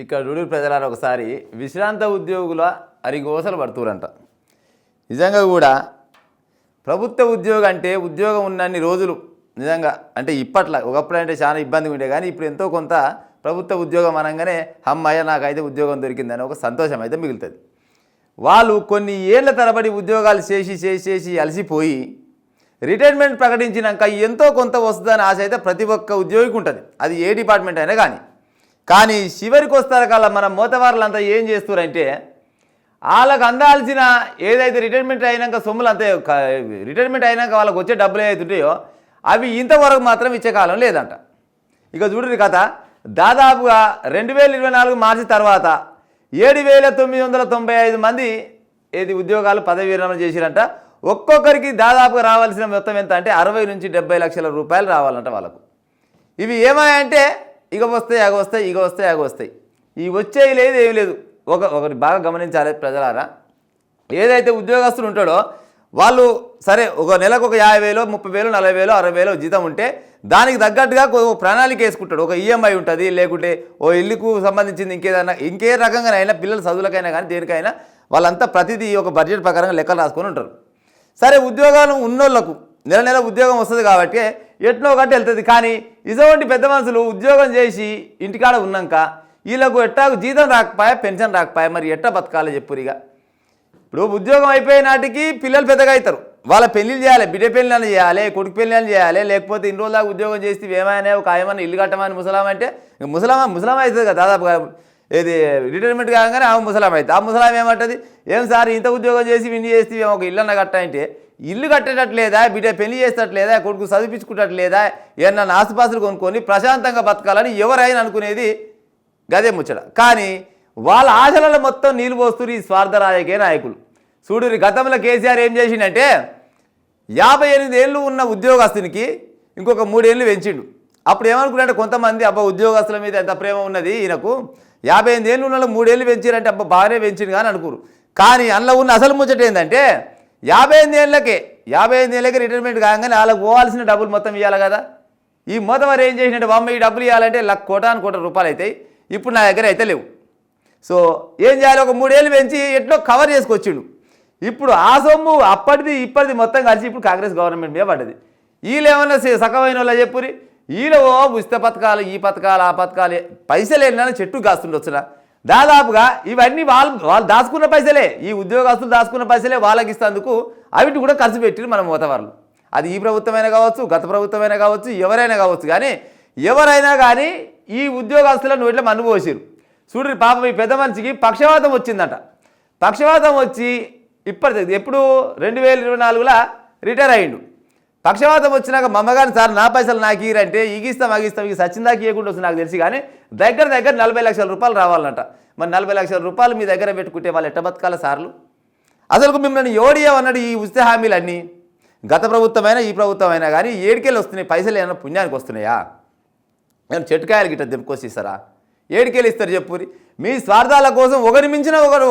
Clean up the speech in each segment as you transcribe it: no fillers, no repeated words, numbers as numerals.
ఇక్కడ రూరల్ ప్రజలారా ఒకసారి విశ్రాంత ఉద్యోగుల అరిగోసలు పడుతురంట. నిజంగా కూడా ప్రభుత్వ ఉద్యోగం అంటే ఉద్యోగం ఉన్నన్ని రోజులు నిజంగా అంటే ఇప్పట్లో ఒకప్పుడు అంటే చాలా ఇబ్బందిగా ఉండే, కానీ ఇప్పుడు ఎంతో కొంత ప్రభుత్వ ఉద్యోగం అనగానే అమ్మయ్య నాకైతే ఉద్యోగం దొరికిందని ఒక సంతోషం అయితే మిగులుతుంది. వాళ్ళు కొన్ని ఏళ్ల తరబడి ఉద్యోగాలు చేసి అలసిపోయి రిటైర్మెంట్ ప్రకటించినాక ఎంతో కొంత వస్తుందని ఆశ అయితే ప్రతి ఒక్క ఉద్యోగికి ఉంటుంది, అది ఏ డిపార్ట్మెంట్ అయినా కానీ చివరికి వస్తారు కల్లా మన మోతవారులంతా ఏం చేస్తారంటే వాళ్ళకు అందాల్సిన ఏదైతే రిటైర్మెంట్ అయినాక సొమ్ములు అంతే రిటైర్మెంట్ అయినాక వాళ్ళకి వచ్చే డబ్బులు ఏదైతే ఉంటాయో అవి ఇంతవరకు మాత్రం ఇచ్చే కాలం లేదంట. ఇక చూడండి కథ, దాదాపుగా 2024 మార్చి తర్వాత 7,995 మంది ఉద్యోగాలు పదవి విరమణ చేసిరంట. ఒక్కొక్కరికి దాదాపుగా రావాల్సిన మొత్తం ఎంత అంటే 60 నుంచి 70 లక్షల రూపాయలు రావాలంట వాళ్ళకు. ఇవి ఏమాయంటే ఇక వస్తాయి అగొస్తాయి ఈ వచ్చేవి లేదు ఏమి లేదు. ఒకటి బాగా గమనించాలి ప్రజలారా, ఏదైతే ఉద్యోగస్తులు ఉంటాడో వాళ్ళు సరే ఒక నెలకు ఒక 50,000 30,000 40,000 60,000 జీతం ఉంటే దానికి తగ్గట్టుగా ప్రణాళిక వేసుకుంటాడు. ఒక ఈఎంఐ ఉంటుంది, లేకుంటే ఓ ఇల్లుకు సంబంధించింది ఇంకే రకంగానైనా పిల్లల చదువులకైనా కానీ దేనికైనా వాళ్ళంతా ప్రతిదీ ఒక బడ్జెట్ ప్రకారంగా లెక్కలు రాసుకొని ఉంటారు. సరే ఉద్యోగాలు ఉన్నోళ్లకు నెల ఉద్యోగం వస్తుంది కాబట్టి ఎట్నో ఒకటి వెళ్తుంది. కానీ ఇటువంటి పెద్ద మనుషులు ఉద్యోగం చేసి ఇంటికాడ ఉన్నాక వీళ్ళకు ఎట్టాకు జీతం రాకపోయా, పెన్షన్ రాకపోయా, మరి ఎట్టా బతకాలి చెప్పురిగా. ఇప్పుడు ఉద్యోగం అయిపోయే నాటికి పిల్లలు పెద్దగా అవుతారు, వాళ్ళ పెళ్ళిళ్ళు చేయాలి, బిడ్డ పెళ్ళిళ్ళు చేయాలి, కొడుకు పెళ్ళిళ్ళు చేయాలి, లేకపోతే ఇన్ని రోజులాగా ఉద్యోగం చేస్తే ఏమైనా ఒక ఆయమని ఇల్లు కట్టమని ముసలాం అంటే ముసలాం అవుతుంది కదా దాదాపుగా. ఏది రిటైర్మెంట్ కాగానే ఆమె ముసలాం అవుతుంది. ఆ ముసలాం ఏమంటుంది, ఏం సార్ ఇంత ఉద్యోగం చేసి విని చేస్తే ఒక ఇల్లు అన్న కట్ట అంటే ఇల్లు కట్టేటట్లేదా, బిడ్డ పెళ్లి చేసేటట్లేదా, కొడుకు చదివించుకుంటట్లేదా, ఏమన్నా ఆస్తుపాస్తులు కొనుక్కొని ప్రశాంతంగా బతకాలని ఎవరైనా అనుకునేది గదే ముచ్చట. కానీ వాళ్ళ ఆశలలో మొత్తం నీళ్ళు పోస్తున్నారు ఈ స్వార్థ రాజకీయ నాయకులు. చూడు, గతంలో కేసీఆర్ ఏం చేసిండంటే 58 ఏళ్ళు ఉన్న ఉద్యోగస్తునికి ఇంకొక 3 ఏళ్ళు పెంచిండు. అప్పుడు ఏమనుకున్నారంటే కొంతమంది అబ్బా ఉద్యోగస్తుల మీద ఎంత ప్రేమ ఉన్నది ఈయనకు, 58 ఏళ్ళు ఉన్న 3 ఏళ్ళు పెంచారంటే అబ్బా బాగానే పెంచిండు కానీ అనుకోరు. కానీ అందులో ఉన్న అసలు ముచ్చట ఏంటంటే 58 ఏళ్ళకే రిటైర్మెంట్ కాగానే వాళ్ళకు పోవాల్సిన డబ్బులు మొత్తం ఇవ్వాలి కదా. ఈ మొత్తం వారు ఏం చేసినట్టు ఈ డబ్బులు ఇవ్వాలంటే కోటాను రూపాయలు అవుతాయి. ఇప్పుడు నా దగ్గర అయితే లేవు. సో ఏం చేయాలి, ఒక 3 ఏళ్ళు పెంచి ఎట్లో కవర్ చేసుకొచ్చిండు. ఇప్పుడు ఆ సొమ్ము అప్పటిది ఇప్పటిది మొత్తం కలిసి ఇప్పుడు కాంగ్రెస్ గవర్నమెంట్ మీద పడ్డది. వీళ్ళు ఏమన్నా సకమైన వాళ్ళ చెప్పురి, వీళ్ళు ఉచిత పథకాలు ఈ పథకాలు ఆ పథకాలు పైసలు వెళ్ళినా చెట్టు కాస్తుండొచ్చునా. దాదాపుగా ఇవన్నీ వాళ్ళు దాచుకున్న పైసలే, ఈ ఉద్యోగస్తులు దాచుకున్న పైసలే వాళ్ళకి ఇస్తేందుకు అవిటి కూడా ఖర్చు పెట్టిరు మన మోతవాళ్ళు. అది ఈ ప్రభుత్వమైనా కావచ్చు, గత ప్రభుత్వమైనా కావచ్చు, ఎవరైనా కావచ్చు. కానీ ఎవరైనా కానీ ఈ ఉద్యోగస్తులను ఇట్లా మనుపోసిరు. చూడండి పాపం ఈ పెద్ద మనిషికి పక్షవాతం వచ్చిందట. పక్షవాతం వచ్చి ఎప్పుడు 2024లో రిటైర్ అయ్యిండు. పక్షవాతం వచ్చినాక మా అమ్మగారిని సార్ నా పైసలు నాకు ఇరంటే ఇగిస్తాం ఇక సచిందాకి ఇవ్వకుండా వస్తుంది నాకు తెలిసి. కానీ దగ్గర 40 లక్షల రూపాయలు రావాలన్నట. మరి 40 లక్షల రూపాయలు మీ దగ్గర పెట్టుకుంటే వాళ్ళు ఎట్ట బతకాల సార్లు? అసలు మిమ్మల్ని ఓడియమన్నాడు ఈ ఉచిత హామీలన్నీ. గత ప్రభుత్వమైనా ఈ ప్రభుత్వమైనా కానీ ఏడికెళ్ళి వస్తున్నాయి పైసలు, ఏమైనా పుణ్యానికి వస్తున్నాయా? మేము చెట్టుకాయలు గిట్ట దెబ్బకొచ్చి ఇస్తారా? ఏడికెళ్ళి ఇస్తారు చెప్పురి. మీ స్వార్థాల కోసం ఒకరి మించిన ఒకరు.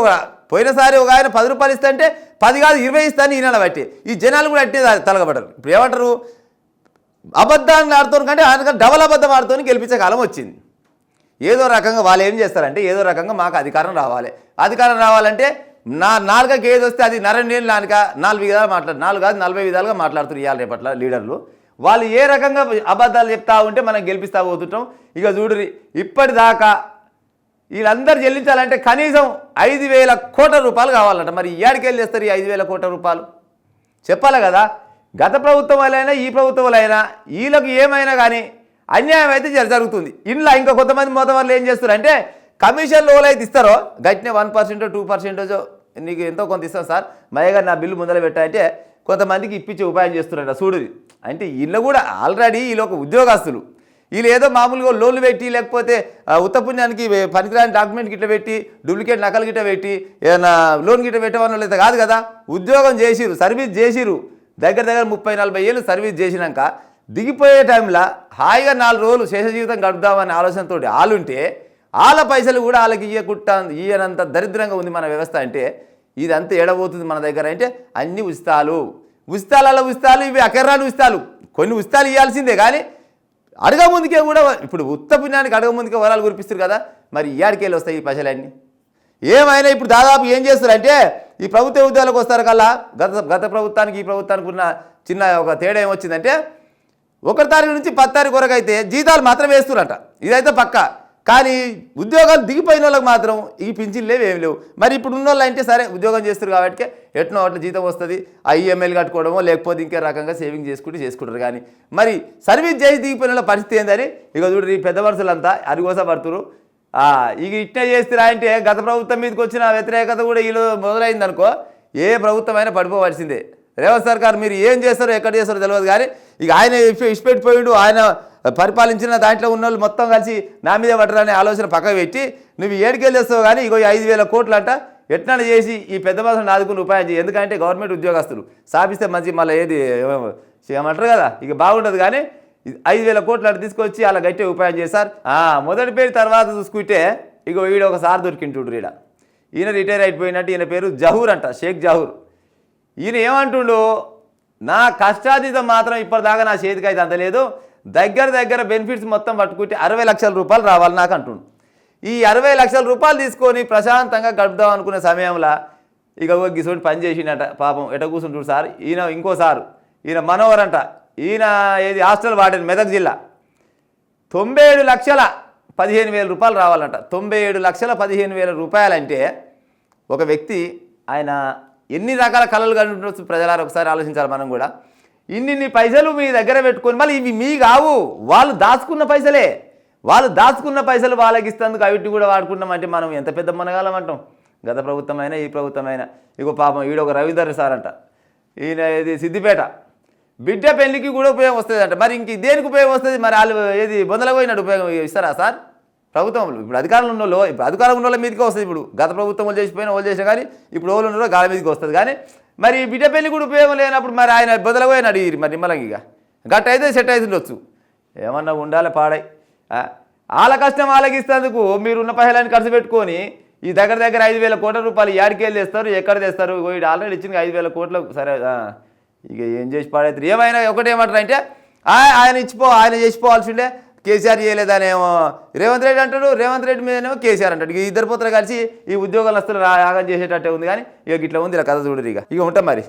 పోయినసారి ఒక ఆయన 10 రూపాయలు ఇస్తా అంటే 10 కాదు 20 ఇస్తాను ఈయన బట్టి ఈ జనాలు కూడా అట్టే తలగబడరు. ఇప్పుడు ఏమంటారు, అబద్ధాన్ని ఆడుతాను కంటే ఆయన డబల్ అబద్ధం ఆడుతోని గెలిపించే కాలం వచ్చింది. ఏదో రకంగా వాళ్ళు ఏం చేస్తారంటే ఏదో రకంగా మాకు అధికారం రావాలంటే నా నాలుగకి ఏది వస్తే అది నరేంద్ర నాలుక 4 విధాలు 4 కాదు 40 విధాలుగా మాట్లాడుతున్నారు ఇవాళ రేపట్ల లీడర్లు. వాళ్ళు ఏ రకంగా అబద్ధాలు చెప్తా ఉంటే మనం గెలిపిస్తా పోతుంటాం. ఇక చూడురి, ఇప్పటిదాకా వీళ్ళందరూ చెల్లించాలంటే కనీసం 5,000 కోట్ల రూపాయలు కావాలంట. మరి ఏడికెళ్ళి చేస్తారు ఈ 5,000 కోట్ల రూపాయలు? చెప్పాలి కదా. గత ప్రభుత్వం వాళ్ళైనా ఈ ప్రభుత్వం వాళ్ళైనా వీళ్ళకి ఏమైనా కానీ అన్యాయం అయితే జరుగుతుంది. ఇంట్లో ఇంకా కొంతమంది మొత్తం వాళ్ళు ఏం చేస్తారు అంటే కమిషన్లు ఎవరైతే ఇస్తారో గట్టినే 1% 2% నీకు ఎంతో కొంత ఇస్తాం సార్, మయ్యగా నా బిల్లు ముందర పెట్టాలంటే కొంతమందికి ఇప్పించే ఉపాయం చేస్తున్నారంట. చూడుది అంటే వీళ్ళు కూడా ఆల్రెడీ వీళ్ళు ఒక ఉద్యోగస్తులు. వీళ్ళు ఏదో మామూలుగా లోన్లు పెట్టి లేకపోతే ఉత్తపుణ్యానికి పనికిరాని డాక్యుమెంట్ గిట్ల పెట్టి డూప్లికేట్ నకలు గిట్ట పెట్టి ఏదైనా లోన్ గిట్ట పెట్టేవాళ్ళు అయితే కాదు కదా. ఉద్యోగం చేసిరు, సర్వీస్ చేసిరు, దగ్గర 30-40 ఏళ్ళు సర్వీస్ చేసినాక దిగిపోయే టైంలో హాయిగా 4 రోజులు శేష జీవితం గడుపుదామనే ఆలోచనతో వాళ్ళుంటే వాళ్ళ పైసలు కూడా వాళ్ళకి ఈయనంత దరిద్రంగా ఉంది మన వ్యవస్థ. అంటే ఇదంతా ఎడబోతుంది మన దగ్గర అంటే అన్ని ఉచితాలు. ఇవి అకర్రాని ఉచితాలు. కొన్ని ఉచితాలు ఇవ్వాల్సిందే కానీ అడగ ముందుకే కూడా ఇప్పుడు ఉత్త పుణ్యానికి అడగ ముందుకే వరాలు కురిపిస్తారు కదా, మరి ఇయాడికెళ్ళి వస్తాయి ఈ పైసలన్నీ. ఏమైనా ఇప్పుడు దాదాపు ఏం చేస్తారంటే ఈ ప్రభుత్వ ఉద్యోగాలకు వస్తారు కల్లా గత ప్రభుత్వానికి ఈ ప్రభుత్వానికి ఉన్న చిన్న ఒక తేడా ఏమొచ్చిందంటే 1 తారీఖు నుంచి 10 తారీఖు వరకు అయితే జీతాలు మాత్రం వేస్తున్నారట, ఇదైతే పక్క. కానీ ఉద్యోగాలు దిగిపోయిన వాళ్ళకి మాత్రం ఈ పింఛన్లు లేవు, ఏమి లేవు. మరి ఇప్పుడు ఉన్న వాళ్ళు అంటే సరే ఉద్యోగం చేస్తారు కాబట్టి ఎట్నో అట్లా జీతం వస్తుంది, ఆ ఈఎంఐలు కట్టుకోవడమో లేకపోతే ఇంకే రకంగా సేవింగ్ చేసుకుంటారు. కానీ మరి సర్వీస్ చేసి దిగిపోయిన వాళ్ళ పరిస్థితి ఏందని ఇక చూడు, ఈ పెద్ద మనుషులంతా అరిగోస పడుతురు. ఇక ఇట్నే చేస్తారా అంటే గత ప్రభుత్వం మీదకి వచ్చిన వ్యతిరేకత కూడా వీళ్ళు మొదలైందనుకో, ఏ ప్రభుత్వమైనా పడిపోవలసిందే. రేవంత్ సర్కార్ మీరు ఏం చేస్తారో ఎక్కడ చేస్తారో తెలియదు, కానీ ఇక ఆయన ఇష్టపెట్టిపోయిండు. ఆయన పరిపాలించిన దాంట్లో ఉన్న వాళ్ళు మొత్తం కలిసి నా మీద పట్టరనే ఆలోచన పక్కకు పెట్టి నువ్వు ఏడుకెళ్ళి చేస్తావు. కానీ ఇగో 5,000 కోట్లు అంట ఎట్లా చేసి ఈ పెద్ద మనుషులను ఆదుకుని ఉపాయం చేయి. ఎందుకంటే గవర్నమెంట్ ఉద్యోగస్తులు సాపిస్తే మంచి మళ్ళీ ఏది చేయమంటారు కదా, ఇక బాగుంటుంది. కానీ 5,000 కోట్లు అట్లా తీసుకొచ్చి అలా గట్టి ఉపాయం చేశారు. మొదటి పేరు తర్వాత చూసుకుంటే ఇగో ఈడ ఒక సార్ దొరికింటుండ్రు. ఈయన రిటైర్ అయిపోయినట్టు, ఈయన పేరు జహూర్ అంట, షేక్ జహూర్. ఈయన ఏమంటుండు, నా కష్టాతీతం మాత్రం ఇప్పటిదాకా నా చేతికి అయితే అందలేదు, దగ్గర బెనిఫిట్స్ మొత్తం పట్టుకుంటే 60 లక్షల రూపాయలు రావాలి నాకు అంటుండు. ఈ 60 లక్షల రూపాయలు తీసుకొని ప్రశాంతంగా గడుపుదాం అనుకునే సమయంలో ఇక గిసోటి పని చేసిండట. పాపం ఎట కూర్చుంటాడు సార్. ఈయన ఇంకో సారు, ఈయన మనోహర్ అంట, ఈయన ఏది హాస్టల్ వార్డెన్ మెదక్ జిల్లా. 97,15,000 రూపాయలు రావాలంట. 97,15,000 రూపాయలంటే ఒక వ్యక్తి ఆయన ఎన్ని రకాల కళలు కంటుండొచ్చు ప్రజలారు, ఒకసారి ఆలోచించాలి మనం కూడా. ఇన్ని పైసలు మీ దగ్గర పెట్టుకొని మళ్ళీ ఇవి మీ కావు, వాళ్ళు దాచుకున్న పైసలే. వాళ్ళు దాచుకున్న పైసలు వాళ్ళకి ఇస్తేందుకు అవిటి కూడా వాడుకున్నామంటే మనం ఎంత పెద్ద మనగాలం అంటాం. గత ప్రభుత్వమైనా ఈ ప్రభుత్వమైనా. ఇగో పాపం ఈడొక రవీందర్ సార్ అంట, ఈయన ఇది సిద్దిపేట. బిడ్డ పెళ్లికి కూడా ఉపయోగం వస్తుంది అంట. మరి ఇంక దేనికి ఉపయోగం వస్తుంది? మరి వాళ్ళు ఏది బొందలకు పోయినట్టు ఉపయోగం ఇస్తారా సార్? ప్రభుత్వంలో ఇప్పుడు అధికారంలో ఉన్న వాళ్ళు, ఇప్పుడు అధికారంలో ఉన్న వాళ్ళ మీదకే వస్తుంది. ఇప్పుడు గత ప్రభుత్వం వాళ్ళు చేసిపోయినా వాళ్ళు చేసినా కానీ ఇప్పుడు వాళ్ళు ఉన్నారో గాలి మీదకి వస్తుంది. కానీ మరి బిడ్డ పెళ్లి కూడా ఉపయోగం లేనప్పుడు మరి ఆయన బొందలకు పోయినాడు మరి నిమ్మలంగా. ఇక గట్ట అయితే సెట్ అవుతుండొచ్చు, ఏమన్నా ఉండాలి పాడై. వాళ్ళ కష్టం వాళ్ళకి ఇస్తేందుకు మీరున్న పైసలని ఖర్చు పెట్టుకొని ఈ దగ్గర 5,000 కోట్ల రూపాయలు ఏడికెళ్ళి తెస్తారు, ఎక్కడ తెస్తారు? వీడు ఆల్రెడీ ఇచ్చిన 5,000 కోట్లకు సరే ఇక ఏం చేసి పాడవుతారు. ఏమైనా ఒకటేమంటారు అంటే ఆయన ఆయన చేసిపోవాల్సిందే, కేసీఆర్ చేయలేదనేమో రేవంత్ రెడ్డి అంటాడు, రేవంత్ రెడ్డి మీదనేమో కేసీఆర్ అంటాడు. ఇక ఇద్దరు పోతలు కలిసి ఈ ఉద్యోగస్తులు యాగం చేసేటట్టే ఉంది. కానీ ఇక ఇట్లా ఉంది ఇలా కథ చూడరు. ఇక ఉంటాం మరి.